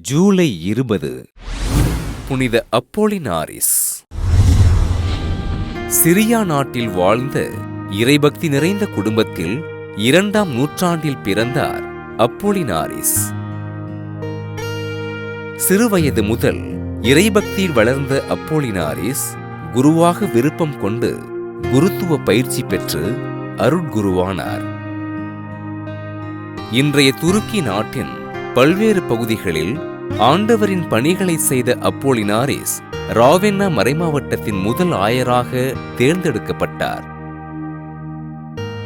ஜூலை 20 புனித அப்போலினாரிஸ். சிரியா நாட்டில் வாழ்ந்த இறைபக்தி நிறைந்த குடும்பத்தில் 2ஆம் நூற்றாண்டில் பிறந்தார் அப்போலினாரிஸ். சிறுவயது முதல் இறைபக்தியில் வளர்ந்த அப்போலினாரிஸ் குருவாக விருப்பம் கொண்டு குருத்துவ பயிற்சி பெற்று அருட்குருவானார். இன்றைய துருக்கி நாட்டின் பல்வேறு பகுதிகளில் ஆண்டவரின் பணிகளை செய்த அப்போலினாரிஸ் ராவென்னா மறைமாவட்டத்தின் முதல் ஆயராக தேர்ந்தெடுக்கப்பட்டார்.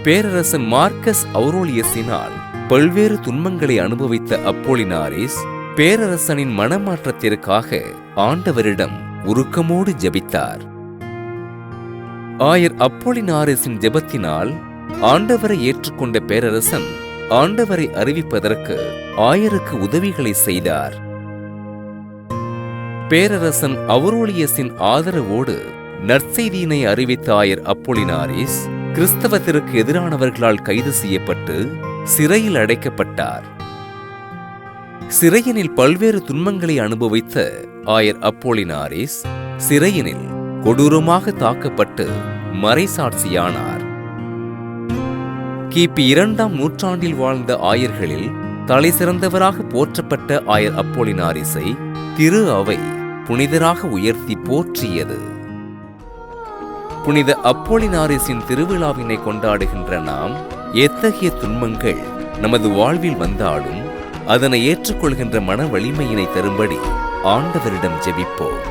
பேரரசன் மார்க்கஸ் அவுரோலியஸினால் பல்வேறு துன்பங்களை அனுபவித்த அப்போலினாரிஸ் பேரரசனின் மனமாற்றத்திற்காக ஆண்டவரிடம் உருக்கமோடு ஜெபித்தார். ஆயர் அப்போலினாரிஸின் ஜெபத்தினால் ஆண்டவரை ஏற்றுக்கொண்ட பேரரசன் ஆண்டவரை அறிவிப்பதற்கு ஆயருக்கு உதவிகளை செய்தார். பேரரசன் அவுரோலியஸின் ஆதரவோடு நற்செய்தியினை அறிவித்த ஆயர் அப்போலினாரிஸ் கிறிஸ்தவத்திற்கு எதிரானவர்களால் கைது செய்யப்பட்டு சிறையில் அடைக்கப்பட்டார். சிறையினில் பல்வேறு துன்பங்களை அனுபவித்த ஆயர் அப்போலினாரிஸ் சிறையினில் கொடூரமாக தாக்கப்பட்டு மறைசாட்சியானார். கிபி 2ஆம் நூற்றாண்டில் வாழ்ந்த ஆயர்களில் தலை சிறந்தவராக போற்றப்பட்ட ஆயர் அப்போலினாரிஸை திரு அவை புனிதராக உயர்த்தி போற்றியது. புனித அப்போலினாரிஸின் திருவிழாவினை கொண்டாடுகின்ற நாம் எத்தகைய துன்பங்கள் நமது வாழ்வில் வந்தாலும் அதனை ஏற்றுக்கொள்கின்ற மன வலிமையினை தரும்படி ஆண்டவரிடம் ஜெபிப்போம்.